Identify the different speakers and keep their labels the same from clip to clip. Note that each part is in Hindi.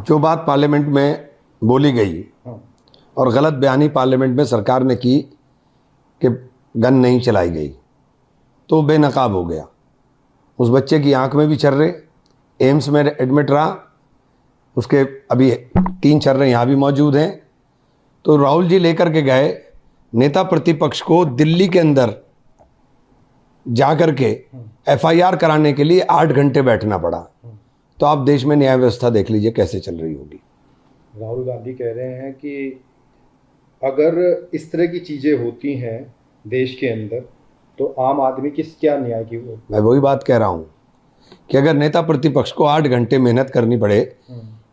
Speaker 1: जो बात पार्लियामेंट में बोली गई और गलत बयानी पार्लियामेंट में सरकार ने की कि गन नहीं चलाई गई, तो बेनकाब हो गया। उस बच्चे की आंख में भी छर्रे, एम्स में एडमिट रहा, उसके अभी 3 छर्रे यहाँ भी मौजूद हैं। तो राहुल जी लेकर के गए नेता प्रतिपक्ष को दिल्ली के अंदर जाकर के FIR कराने के लिए 8 घंटे बैठना पड़ा। तो आप देश में न्याय व्यवस्था देख लीजिए कैसे चल रही होगी।
Speaker 2: राहुल गांधी कह रहे हैं कि अगर इस तरह की चीज़ें होती हैं देश के अंदर तो आम आदमी किस क्या न्याय की हो।
Speaker 1: मैं वही बात कह रहा हूँ कि अगर नेता प्रतिपक्ष को 8 घंटे मेहनत करनी पड़े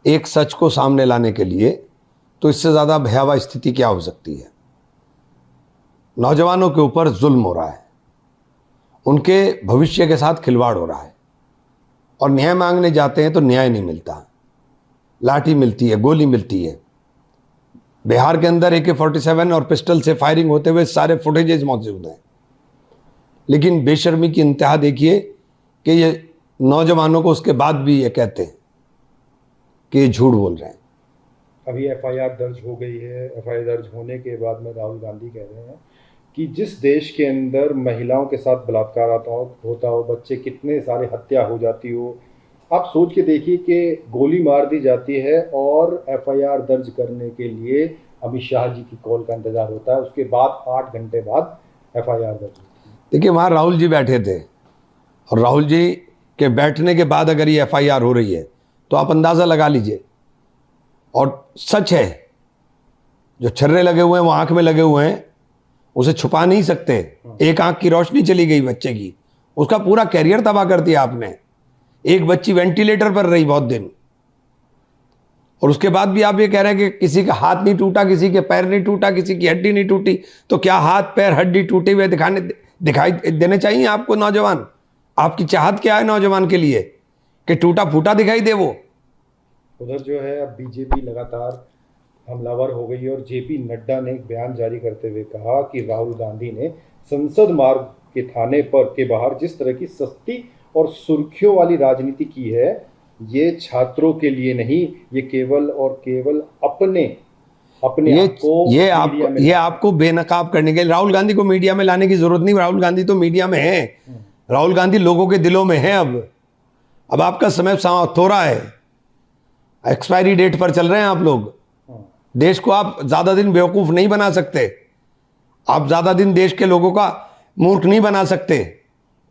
Speaker 1: एक सच को सामने लाने के लिए, तो इससे ज़्यादा भयावह स्थिति क्या हो सकती है। नौजवानों के ऊपर जुल्म हो रहा है, उनके भविष्य के साथ खिलवाड़ हो रहा है, और न्याय मांगने जाते हैं तो न्याय नहीं मिलता, लाठी मिलती है, गोली मिलती है। बिहार के अंदर AK-47 और पिस्टल से फायरिंग होते हुए सारे फुटेजेज मौजूद हैं, लेकिन बेशर्मी की इंतहा देखिए कि ये नौजवानों को उसके बाद भी ये कहते हैं कि ये झूठ बोल रहे हैं।
Speaker 2: अभी FIR दर्ज हो गई है। FIR दर्ज होने के बाद में राहुल गांधी कह रहे हैं कि जिस देश के अंदर महिलाओं के साथ बलात्कार होता हो, बच्चे कितने सारे हत्या हो जाती हो, आप सोच के देखिए कि गोली मार दी जाती है और FIR दर्ज करने के लिए अमित शाह जी की कॉल का इंतजार होता है। उसके बाद 8 घंटे बाद FIR दर्ज होती है।
Speaker 1: देखिए वहाँ राहुल जी बैठे थे, और राहुल जी के बैठने के बाद अगर ये FIR हो रही है तो आप अंदाज़ा लगा लीजिए। और सच है, जो छर्रे लगे हुए हैं वो आंख में लगे हुए हैं, उसे छुपा नहीं सकते। एक आंख की रोशनी चली गई बच्चे की, उसका पूरा कैरियर तबाह कर दिया आपने। एक बच्ची वेंटिलेटर पर रही बहुत दिन, और उसके बाद भी आप ये कह रहे हैं कि किसी का हाथ नहीं टूटा, किसी के पैर नहीं टूटा, किसी की हड्डी नहीं टूटी। तो क्या हाथ पैर हड्डी टूटे हुए दिखाई देने चाहिए आपको? नौजवान, आपकी चाहत क्या है नौजवान के लिए कि टूटा फूटा दिखाई दे वो?
Speaker 2: उधर जो है अब बीजेपी लगातार हमलावर हो गई है और JP नड्डा ने एक बयान जारी करते हुए कहा कि राहुल गांधी ने संसद मार्ग के थाने पर के बाहर जिस तरह की सस्ती और सुर्खियों वाली राजनीति की है, ये छात्रों के लिए नहीं, ये केवल और केवल अपने
Speaker 1: ये आपको बेनकाब करने के लिए। राहुल गांधी को मीडिया में लाने की जरूरत नहीं, राहुल गांधी तो मीडिया में है। राहुल गांधी लोगों के दिलों में है। अब आपका समय समाप्त हो रहा है, एक्सपायरी डेट पर चल रहे हैं आप लोग। देश को आप ज्यादा दिन बेवकूफ नहीं बना सकते, आप ज्यादा दिन देश के लोगों का मूर्ख नहीं बना सकते।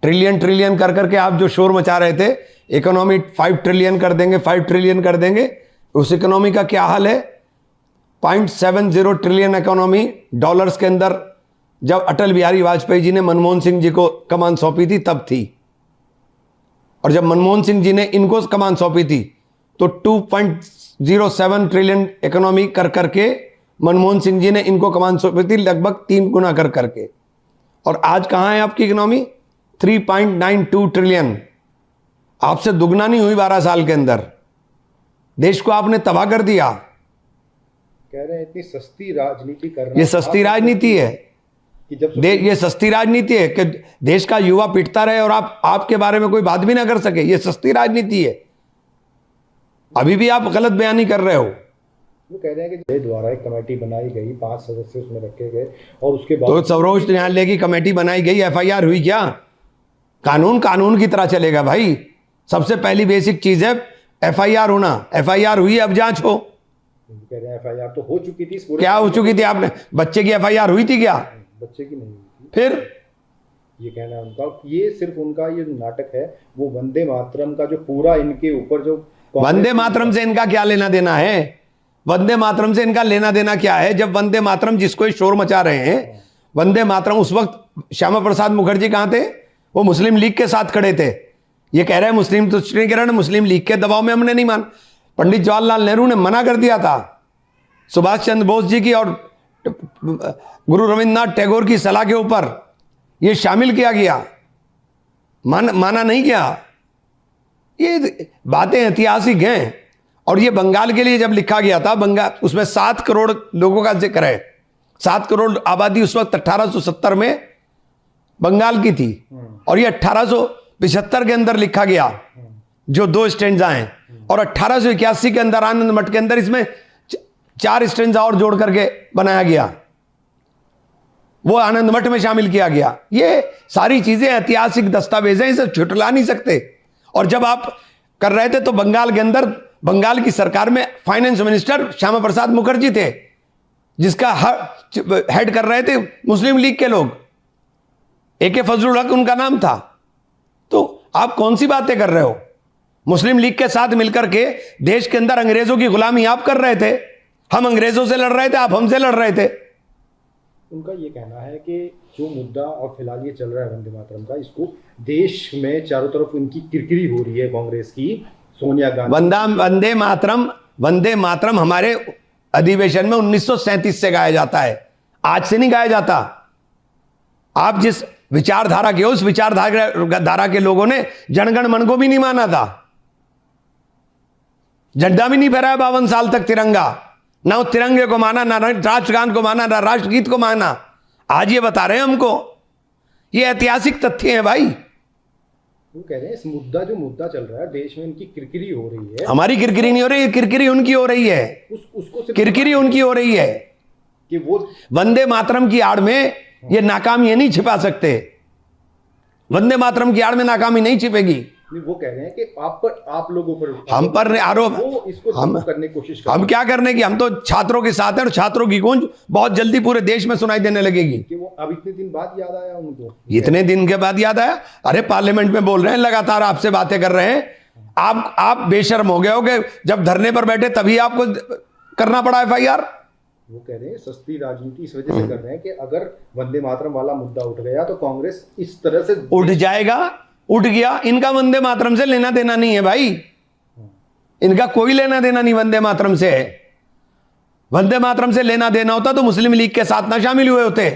Speaker 1: ट्रिलियन कर करके आप जो शोर मचा रहे थे, इकोनॉमी 5 ट्रिलियन कर देंगे, 5 ट्रिलियन कर देंगे, उस इकोनॉमी का क्या हाल है? 0.70 ट्रिलियन इकोनॉमी डॉलर्स के अंदर जब अटल बिहारी वाजपेयी जी ने मनमोहन सिंह जी को कमान सौंपी थी तब थी, और जब मनमोहन सिंह जी ने इनको कमान सौंपी थी तो 2.07 ट्रिलियन इकोनॉमी कर करके मनमोहन सिंह जी ने इनको कमान सौंपी थी, लगभग 3 गुना कर करके। और आज कहां है आपकी इकोनॉमी? 3.92 ट्रिलियन। आपसे दुगना नहीं हुई 12 साल के अंदर। देश को आपने तबाह कर दिया।
Speaker 2: कह रहे हैं इतनी सस्ती राजनीति करना,
Speaker 1: ये सस्ती राजनीति है
Speaker 2: कि जब
Speaker 1: ये सस्ती राजनीति है कि देश का युवा पिटता रहे और आपके बारे में कोई बात भी ना कर सके। ये सस्ती राजनीति है। अभी भी आप गलत बयानी कर रहे हो।
Speaker 2: वो कह रहे हैं कि द्वारा एक कमेटी बनाई गई, 5 सदस्य उसमें रखे गए, और उसके बाद
Speaker 1: तो सर्वोच्च न्यायालय की कमेटी बनाई गई, FIR हुई क्या? कानून की तरह चलेगा भाई। सबसे पहली बेसिक चीज है FIR होना। FIR हुई, अब जांच हो।
Speaker 2: कह रहे हैं FIR तो हो चुकी थी।
Speaker 1: क्या हो चुकी थी? आपने बच्चे की FIR हुई थी क्या?
Speaker 2: बच्चे की नहीं हुई थी।
Speaker 1: फिर
Speaker 2: ये कहना है उनका, ये सिर्फ उनका ये नाटक है। वो वंदे मातरम का जो पूरा इनके ऊपर जो
Speaker 1: वंदे मातरम से इनका क्या लेना देना है? वंदे मातरम से इनका लेना देना क्या है? जब वंदे मातरम जिसको शोर मचा रहे हैं, वंदे मातरम, उस वक्त श्यामा प्रसाद मुखर्जी कहां थे? वो मुस्लिम लीग के साथ खड़े थे। ये कह रहे हैं मुस्लिम तुष्टीकरण, मुस्लिम लीग के दबाव में हमने नहीं मान। पंडित जवाहरलाल नेहरू ने मना कर दिया था। सुभाष चंद्र बोस जी की और गुरु रविन्द्रनाथ टैगोर की सलाह के ऊपर ये शामिल किया गया, माना नहीं गया। ये बातें ऐतिहासिक हैं। और ये बंगाल के लिए जब लिखा गया था, बंगाल उसमें 7 करोड़ लोगों का जिक्र है। 7 करोड़ आबादी उस वक्त 1870 में बंगाल की थी, और ये 1875 के अंदर लिखा गया जो 2 स्टैंजा हैं, और 1881 के अंदर आनंद मठ के अंदर इसमें 4 स्टैंजा और जोड़ करके बनाया गया, वो आनंद मठ में शामिल किया गया। ये सारी चीजें ऐतिहासिक दस्तावेज हैं, इसे छुटला नहीं सकते। और जब आप कर रहे थे तो बंगाल के अंदर, बंगाल की सरकार में फाइनेंस मिनिस्टर श्यामा प्रसाद मुखर्जी थे, जिसका हेड कर रहे थे मुस्लिम लीग के लोग, AK फजलुल हक उनका नाम था। तो आप कौन सी बातें कर रहे हो? मुस्लिम लीग के साथ मिलकर के देश के अंदर अंग्रेजों की गुलामी आप कर रहे थे, हम अंग्रेजों से लड़ रहे थे, आप हमसे लड़ रहे थे।
Speaker 2: उनका ये कहना है कि जो मुद्दा और फिलहाल ये चल रहा है वंदे मातरम का, इसको देश में चारों तरफ उनकी किरकिरी हो रही है कांग्रेस की, सोनिया गांधी। वंदे मातरम हमारे अधिवेशन में 1937 से गाया जाता है, आज से नहीं गाया जाता। आप जिस विचारधारा के हो, उस विचारधारा के लोगों ने जनगण मन को भी नहीं माना था, झंडा भी नहीं फहराया 52 साल तक तिरंगा, ना उस तिरंगे को माना, ना राष्ट्रगान को माना, ना राष्ट्रगीत को माना। आज ये बता रहे हैं हमको, ये ऐतिहासिक तथ्य हैं भाई। वो कह रहे हैं इस मुद्दा, जो मुद्दा चल रहा है देश में, इनकी किरकिरी हो रही है।
Speaker 1: हमारी किरकिरी नहीं हो रही है, किरकिरी उनकी हो रही है।
Speaker 2: उसको
Speaker 1: किरकिरी उनकी हो रही है
Speaker 2: कि वो
Speaker 1: वंदे मातरम की आड़ में ये नाकामी नहीं छिपा सकते, वंदे मातरम की आड़ में नाकामी नहीं छिपेगी।
Speaker 2: वो कह रहे हैं कि आप लोगों पर,
Speaker 1: हम पर आरोप,
Speaker 2: वो इसको हम करने की कोशिश कर रहे हैं।
Speaker 1: हम क्या करने की, हम तो छात्रों के साथ हैं, और छात्रों की गूंज बहुत जल्दी पूरे देश में सुनाई देने लगेगी।
Speaker 2: कि वो अब इतने दिन बाद याद आया उनको,
Speaker 1: इतने दिन के बाद याद आया? अरे पार्लियामेंट में बोल रहे हैं, लगातार आपसे बातें कर रहे हैं, आप बेशर्म हो गए हो कि जब धरने पर बैठे तभी आपको करना पड़ा FIR।
Speaker 2: वो कह रहे हैं सस्ती राजनीति इस वजह से कर रहे हैं कि अगर वंदे मातरम वाला मुद्दा उठ गया तो कांग्रेस इस तरह से
Speaker 1: उठ जाएगा, उठ गया। इनका वंदे मातरम से लेना देना नहीं है भाई, इनका कोई लेना देना नहीं वंदे मातरम से। वंदे मातरम से लेना देना होता तो मुस्लिम लीग के साथ ना शामिल हुए होते।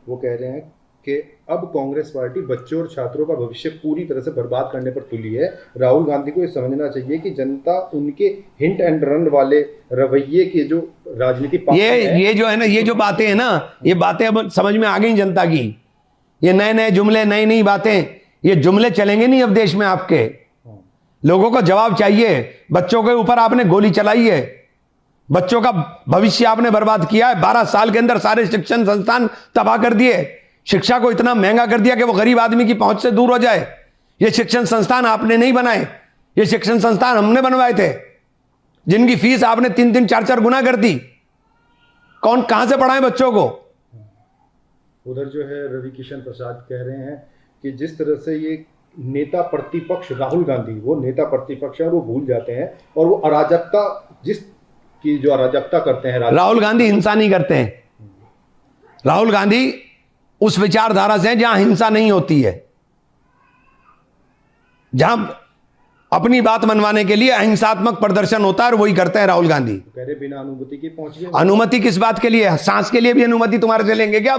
Speaker 2: वो कह रहे हैं कि अब कांग्रेस पार्टी बच्चों और छात्रों का भविष्य पूरी तरह से बर्बाद करने पर तुली है। राहुल गांधी को ये समझना चाहिए कि जनता उनके हिट एंड रन वाले रवैये के जो राजनीति
Speaker 1: ये जो है ना, ये जो बातें हैं ना, ये बातें अब समझ में आ गई जनता की। ये नए नए जुमले, नई नई बातें, ये जुमले चलेंगे नहीं अब देश में। आपके लोगों को जवाब चाहिए। बच्चों के ऊपर आपने गोली चलाई है, बच्चों का भविष्य आपने बर्बाद किया है। 12 साल के अंदर सारे शिक्षण संस्थान तबाह कर दिए, शिक्षा को इतना महंगा कर दिया कि वो गरीब आदमी की पहुंच से दूर हो जाए। ये शिक्षण संस्थान आपने नहीं बनाए, ये शिक्षण संस्थान हमने बनवाए थे, जिनकी फीस आपने 3-3, 4-4 गुना कर दी। कौन कहां से पढ़ाए बच्चों को?
Speaker 2: उधर जो है रवि किशन प्रसाद कह रहे हैं कि जिस तरह से ये नेता प्रतिपक्ष राहुल गांधी, वो नेता प्रतिपक्ष है और वो भूल जाते हैं, और वो अराजकता, जिसकी जो अराजकता करते हैं
Speaker 1: राहुल गांधी हिंसा नहीं करते हैं। राहुल गांधी उस विचारधारा से जहां हिंसा नहीं होती है, जहां अपनी बात मनवाने के लिए अहिंसात्मक प्रदर्शन होता है, और वही करते हैं राहुल गांधी।
Speaker 2: कह रहे बिना अनुमति के पहुंच गए।
Speaker 1: अनुमति किस बात के लिए? सांस के लिए भी अनुमति तुम्हारे से लेंगे क्या?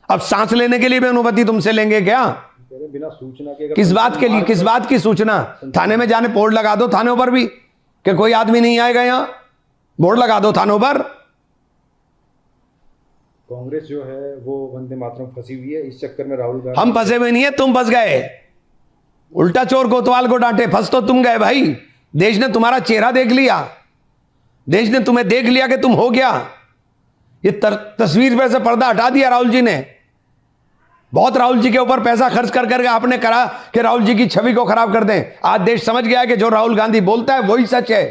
Speaker 1: अब सांस लेने के लिए भी अनुमति तुमसे लेंगे क्या?
Speaker 2: बिना सूचना के।
Speaker 1: किस बात के लिए? किस बात की सूचना? थाने में जाने बोर्ड लगा दो, थानों पर भी, कि कोई आदमी नहीं आएगा यहां, बोर्ड लगा दो थानों पर।
Speaker 2: कांग्रेस जो है वो वंदे मातरम फंसी हुई है, इस चक्कर में राहुल गांधी।
Speaker 1: हम फंसे हुए नहीं है, तुम फंस गए। उल्टा चोर कोतवाल को डांटे, फंस तो तुम गए भाई। देश ने तुम्हारा चेहरा देख लिया, देश ने तुम्हें देख लिया कि तुम हो गया। ये तस्वीर पे से पर्दा हटा दिया राहुल जी ने। बहुत राहुल जी के ऊपर पैसा खर्च कर करके आपने करा कि राहुल जी की छवि को खराब कर दें। आज देश समझ गया कि जो राहुल गांधी बोलता है वही सच है।